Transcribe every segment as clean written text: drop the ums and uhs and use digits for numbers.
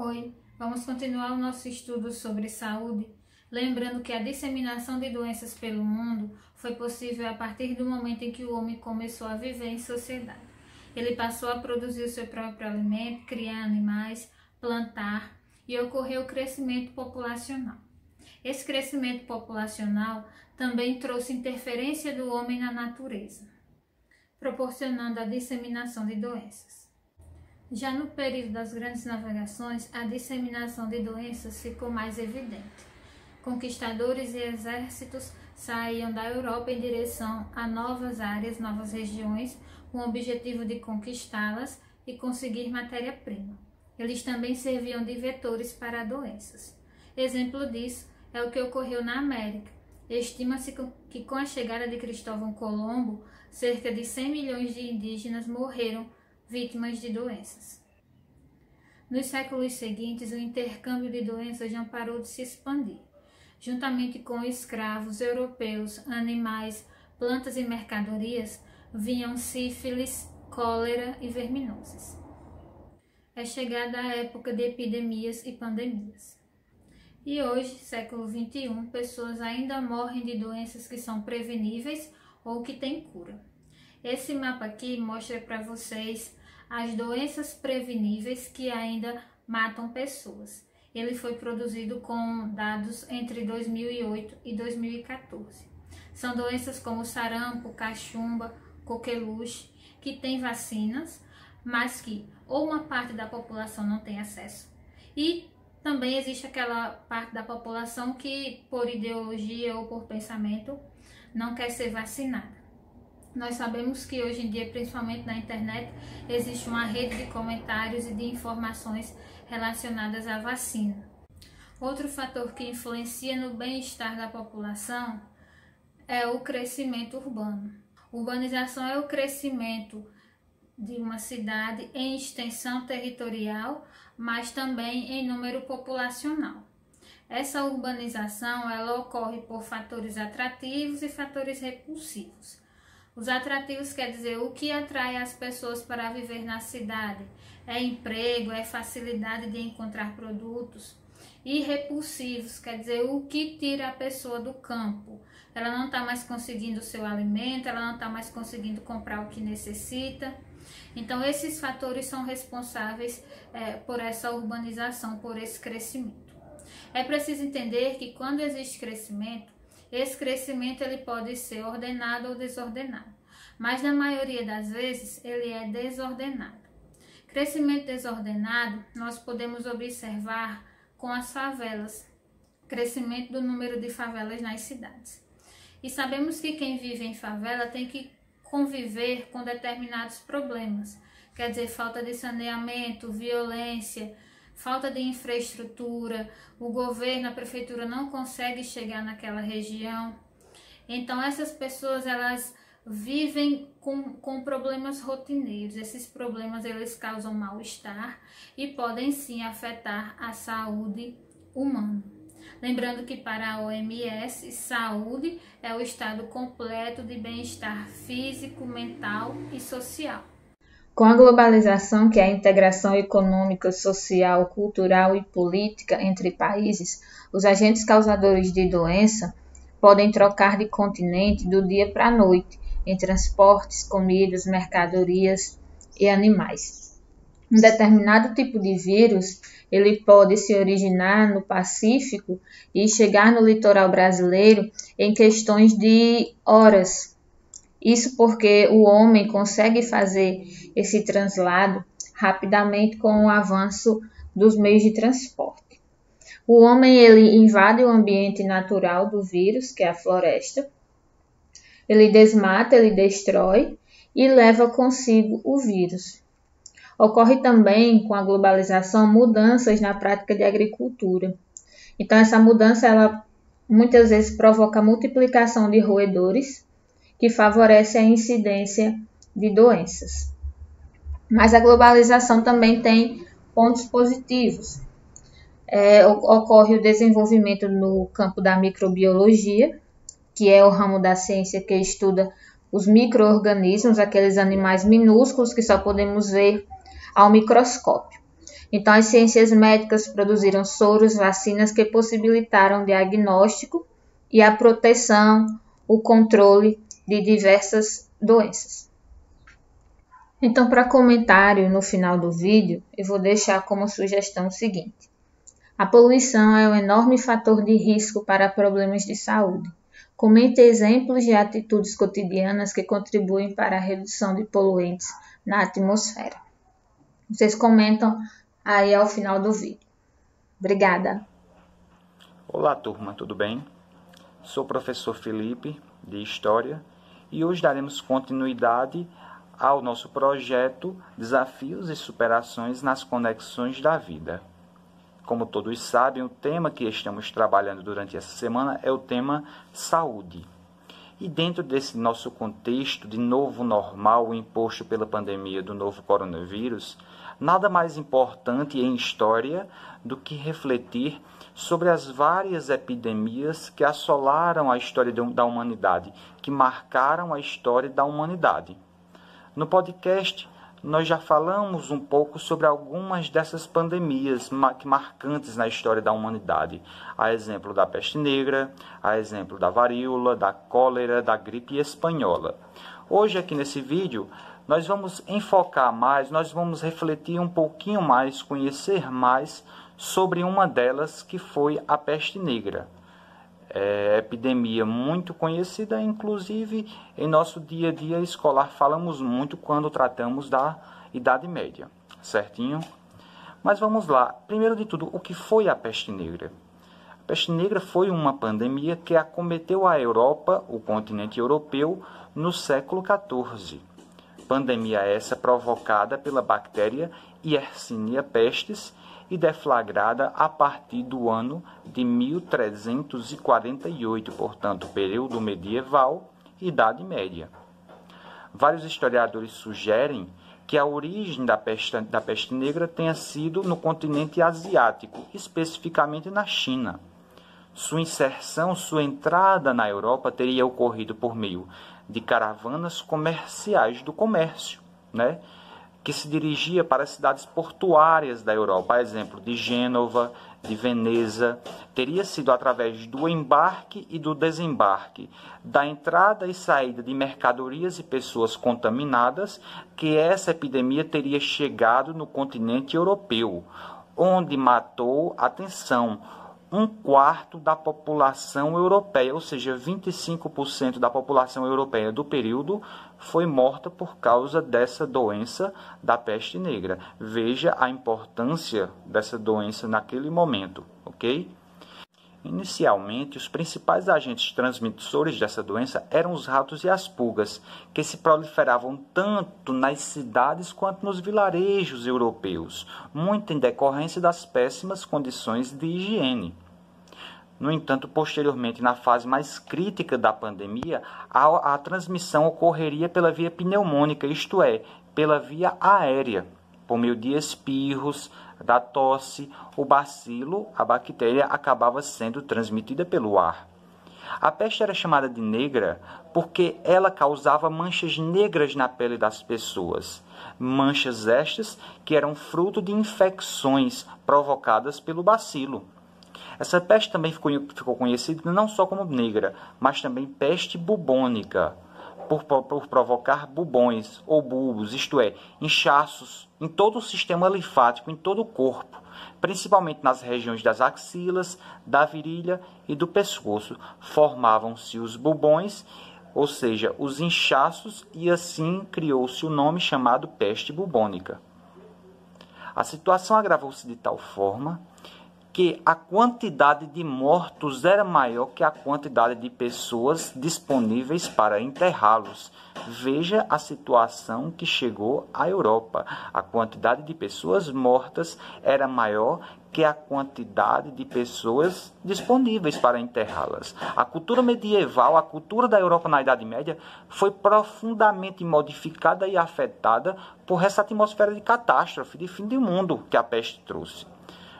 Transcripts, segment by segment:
Oi, vamos continuar o nosso estudo sobre saúde, lembrando que a disseminação de doenças pelo mundo foi possível a partir do momento em que o homem começou a viver em sociedade. Ele passou a produzir o seu próprio alimento, criar animais, plantar e ocorreu o crescimento populacional. Esse crescimento populacional também trouxe interferência do homem na natureza, proporcionando a disseminação de doenças. Já no período das grandes navegações, a disseminação de doenças ficou mais evidente. Conquistadores e exércitos saíam da Europa em direção a novas áreas, novas regiões, com o objetivo de conquistá-las e conseguir matéria-prima. Eles também serviam de vetores para doenças. Exemplo disso é o que ocorreu na América. Estima-se que com a chegada de Cristóvão Colombo, cerca de 100 milhões de indígenas morreram vítimas de doenças. Nos séculos seguintes, o intercâmbio de doenças não parou de se expandir. Juntamente com escravos europeus, animais, plantas e mercadorias, vinham sífilis, cólera e verminoses. É chegada a época de epidemias e pandemias. E hoje, século XXI, pessoas ainda morrem de doenças que são preveníveis ou que têm cura. Esse mapa aqui mostra para vocês as doenças preveníveis que ainda matam pessoas. Ele foi produzido com dados entre 2008 e 2014. São doenças como sarampo, cachumba, coqueluche, que têm vacinas, mas que ou uma parte da população não tem acesso. E também existe aquela parte da população que, por ideologia ou por pensamento, não quer ser vacinada. Nós sabemos que hoje em dia, principalmente na internet, existe uma rede de comentários e de informações relacionadas à vacina. Outro fator que influencia no bem-estar da população é o crescimento urbano. Urbanização é o crescimento de uma cidade em extensão territorial, mas também em número populacional. Essa urbanização ela ocorre por fatores atrativos e fatores repulsivos. Os atrativos quer dizer o que atrai as pessoas para viver na cidade. É emprego, é facilidade de encontrar produtos. E repulsivos quer dizer o que tira a pessoa do campo. Ela não está mais conseguindo o seu alimento, ela não está mais conseguindo comprar o que necessita. Então esses fatores são responsáveis por essa urbanização, por esse crescimento. É preciso entender que quando existe crescimento, esse crescimento ele pode ser ordenado ou desordenado, mas na maioria das vezes ele é desordenado. Crescimento desordenado nós podemos observar com as favelas, crescimento do número de favelas nas cidades. E sabemos que quem vive em favela tem que conviver com determinados problemas, quer dizer, falta de saneamento, violência, falta de infraestrutura, o governo, a prefeitura não consegue chegar naquela região. Então essas pessoas elas vivem com problemas rotineiros. Esses problemas eles causam mal-estar e podem sim afetar a saúde humana. Lembrando que para a OMS, saúde é o estado completo de bem-estar físico, mental e social. Com a globalização, que é a integração econômica, social, cultural e política entre países, os agentes causadores de doença podem trocar de continente do dia para a noite, em transportes, comidas, mercadorias e animais. Um determinado tipo de vírus, ele pode se originar no Pacífico e chegar no litoral brasileiro em questões de horas. Isso porque o homem consegue fazer esse translado rapidamente com o avanço dos meios de transporte. O homem ele invade o ambiente natural do vírus, que é a floresta. Ele desmata, ele destrói e leva consigo o vírus. Ocorre também com a globalização mudanças na prática de agricultura. Então essa mudança ela muitas vezes provoca a multiplicação de roedores, que favorece a incidência de doenças. Mas a globalização também tem pontos positivos. Ocorre o desenvolvimento no campo da microbiologia, que é o ramo da ciência que estuda os micro-organismos, aqueles animais minúsculos que só podemos ver ao microscópio. Então, as ciências médicas produziram soros, vacinas que possibilitaram o diagnóstico e a proteção, o controle de diversas doenças. Então, para comentário no final do vídeo, eu vou deixar como sugestão o seguinte: a poluição é um enorme fator de risco para problemas de saúde. Comente exemplos de atitudes cotidianas que contribuem para a redução de poluentes na atmosfera. Vocês comentam aí ao final do vídeo. Obrigada. Olá, turma, tudo bem? Sou o professor Felipe, de História, e hoje daremos continuidade ao nosso projeto Desafios e Superações nas Conexões da Vida. Como todos sabem, o tema que estamos trabalhando durante essa semana é o tema saúde. E dentro desse nosso contexto de novo normal imposto pela pandemia do novo coronavírus, nada mais importante em história do que refletir sobre as várias epidemias que assolaram a história da humanidade, que marcaram a história da humanidade. No podcast, nós já falamos um pouco sobre algumas dessas pandemias marcantes na história da humanidade. A exemplo da peste negra, a exemplo da varíola, da cólera, da gripe espanhola. Hoje, aqui nesse vídeo, nós vamos enfocar mais, nós vamos refletir um pouquinho mais, conhecer mais sobre uma delas, que foi a peste negra. Epidemia muito conhecida, inclusive em nosso dia a dia escolar falamos muito quando tratamos da Idade Média, certinho? Mas vamos lá, primeiro de tudo, o que foi a peste negra? A peste negra foi uma pandemia que acometeu a Europa, o continente europeu, no século XIV. Pandemia essa provocada pela bactéria Yersinia pestis, e deflagrada a partir do ano de 1348, portanto, período medieval e Idade Média. Vários historiadores sugerem que a origem da peste negra tenha sido no continente asiático, especificamente na China. Sua inserção, sua entrada na Europa teria ocorrido por meio de caravanas comerciais do comércio, que se dirigia para as cidades portuárias da Europa, a exemplo de Gênova, de Veneza. Teria sido através do embarque e do desembarque, da entrada e saída de mercadorias e pessoas contaminadas, que essa epidemia teria chegado no continente europeu, onde matou, atenção, 1/4 da população europeia, ou seja, 25% da população europeia do período foi morta por causa dessa doença da peste negra. Veja a importância dessa doença naquele momento, ok? Inicialmente, os principais agentes transmissores dessa doença eram os ratos e as pulgas, que se proliferavam tanto nas cidades quanto nos vilarejos europeus, muito em decorrência das péssimas condições de higiene. No entanto, posteriormente, na fase mais crítica da pandemia, a transmissão ocorreria pela via pneumônica, isto é, pela via aérea, por meio de espirros, da tosse, o bacilo, a bactéria, acabava sendo transmitida pelo ar. A peste era chamada de negra porque ela causava manchas negras na pele das pessoas. Manchas estas que eram fruto de infecções provocadas pelo bacilo. Essa peste também ficou conhecida não só como negra, mas também peste bubônica, por provocar bubões ou bulbos, isto é, inchaços em todo o sistema linfático, em todo o corpo, principalmente nas regiões das axilas, da virilha e do pescoço. Formavam-se os bubões, ou seja, os inchaços, e assim criou-se o nome chamado peste bubônica. A situação agravou-se de tal forma que a quantidade de mortos era maior que a quantidade de pessoas disponíveis para enterrá-los. Veja a situação que chegou à Europa. A quantidade de pessoas mortas era maior que a quantidade de pessoas disponíveis para enterrá-las. A cultura medieval, a cultura da Europa na Idade Média, foi profundamente modificada e afetada por essa atmosfera de catástrofe, de fim do mundo que a peste trouxe.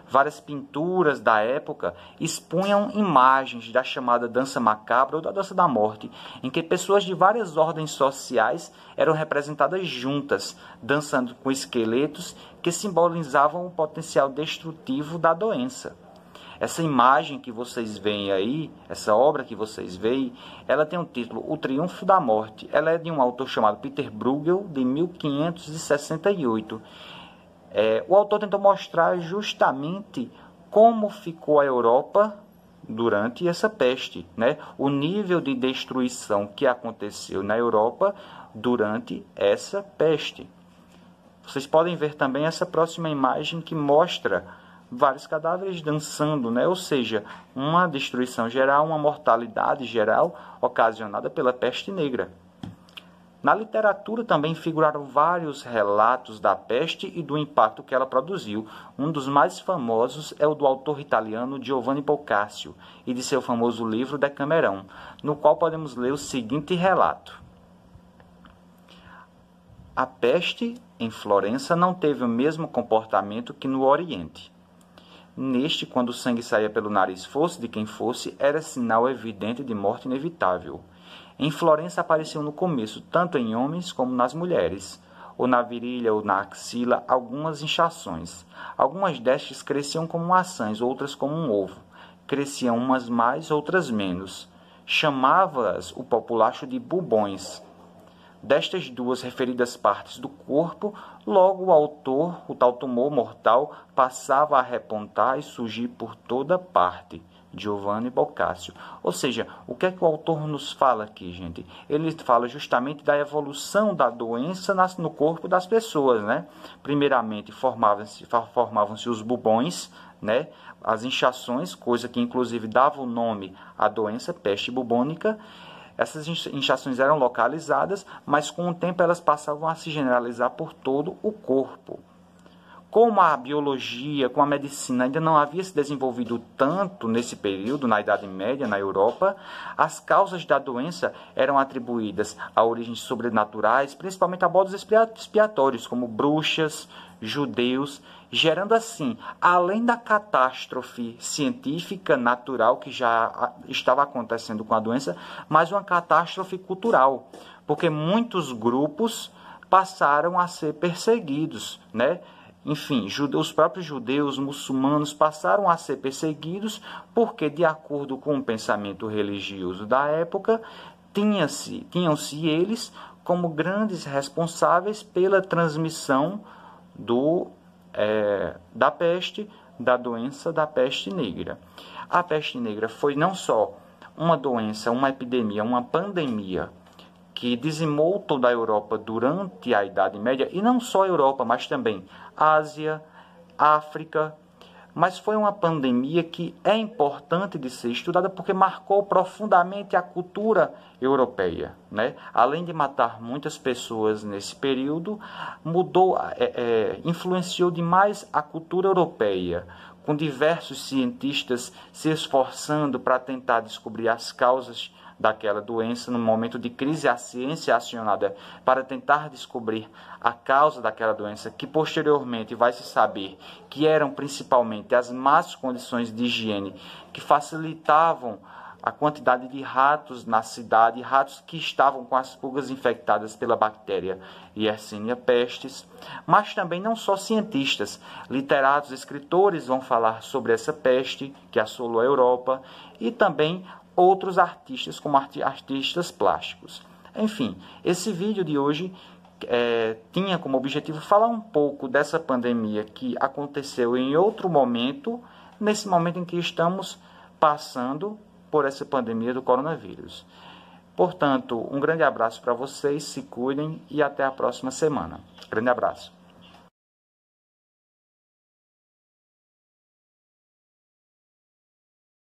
várias pinturas da época expunham imagens da chamada dança macabra ou da dança da morte, em que pessoas de várias ordens sociais eram representadas juntas, dançando com esqueletos que simbolizavam o potencial destrutivo da doença. Essa imagem que vocês veem aí, essa obra que vocês veem, ela tem o título O Triunfo da Morte. Ela é de um autor chamado Peter Bruegel, de 1568. O autor tentou mostrar justamente como ficou a Europa durante essa peste, né? O nível de destruição que aconteceu na Europa durante essa peste. Vocês podem ver também essa próxima imagem que mostra vários cadáveres dançando, né? Ou seja, uma destruição geral, uma mortalidade geral ocasionada pela peste negra. Na literatura também figuraram vários relatos da peste e do impacto que ela produziu. Um dos mais famosos é o do autor italiano Giovanni Boccaccio e de seu famoso livro Decamerão, no qual podemos ler o seguinte relato. A peste em Florença não teve o mesmo comportamento que no Oriente. Neste, quando o sangue saía pelo nariz, fosse de quem fosse, era sinal evidente de morte inevitável. Em Florença apareceu no começo, tanto em homens como nas mulheres, ou na virilha ou na axila, algumas inchações. Algumas destas cresciam como maçãs, outras como um ovo. Cresciam umas mais, outras menos. Chamava-as o populacho de bubões. Destas duas referidas partes do corpo, logo o autor, o tal tumor mortal, passava a repontar e surgir por toda parte. Giovanni Boccaccio. Ou seja, o que é que o autor nos fala aqui, gente? Ele fala justamente da evolução da doença no corpo das pessoas, né? Primeiramente, formavam-se os bubões, né? As inchações, coisa que inclusive dava o nome à doença, peste bubônica. Essas inchações eram localizadas, mas com o tempo elas passavam a se generalizar por todo o corpo. Como a biologia, como a medicina ainda não havia se desenvolvido tanto nesse período, na Idade Média, na Europa, as causas da doença eram atribuídas a origens sobrenaturais, principalmente a bodes expiatórios, como bruxas, judeus, gerando assim, além da catástrofe científica natural que já estava acontecendo com a doença, mais uma catástrofe cultural, porque muitos grupos passaram a ser perseguidos, né? Enfim, os próprios judeus, muçulmanos passaram a ser perseguidos porque, de acordo com o pensamento religioso da época, tinham-se eles como grandes responsáveis pela transmissão da peste, da doença da peste negra. A peste negra foi não só uma doença, uma epidemia, uma pandemia que dizimou toda a Europa durante a Idade Média, e não só a Europa, mas também Ásia, África, mas foi uma pandemia que é importante de ser estudada porque marcou profundamente a cultura europeia, né? Além de matar muitas pessoas nesse período, influenciou demais a cultura europeia, com diversos cientistas se esforçando para tentar descobrir as causas daquela doença. No momento de crise, a ciência acionada para tentar descobrir a causa daquela doença, que posteriormente vai se saber que eram principalmente as más condições de higiene que facilitavam a quantidade de ratos na cidade, ratos que estavam com as pulgas infectadas pela bactéria Yersinia pestis, mas também não só cientistas, literatos, escritores vão falar sobre essa peste que assolou a Europa, e também outros artistas, como artistas plásticos. Enfim, esse vídeo de hoje tinha como objetivo falar um pouco dessa pandemia que aconteceu em outro momento, nesse momento em que estamos passando por essa pandemia do coronavírus. Portanto, um grande abraço para vocês, se cuidem e até a próxima semana. Grande abraço.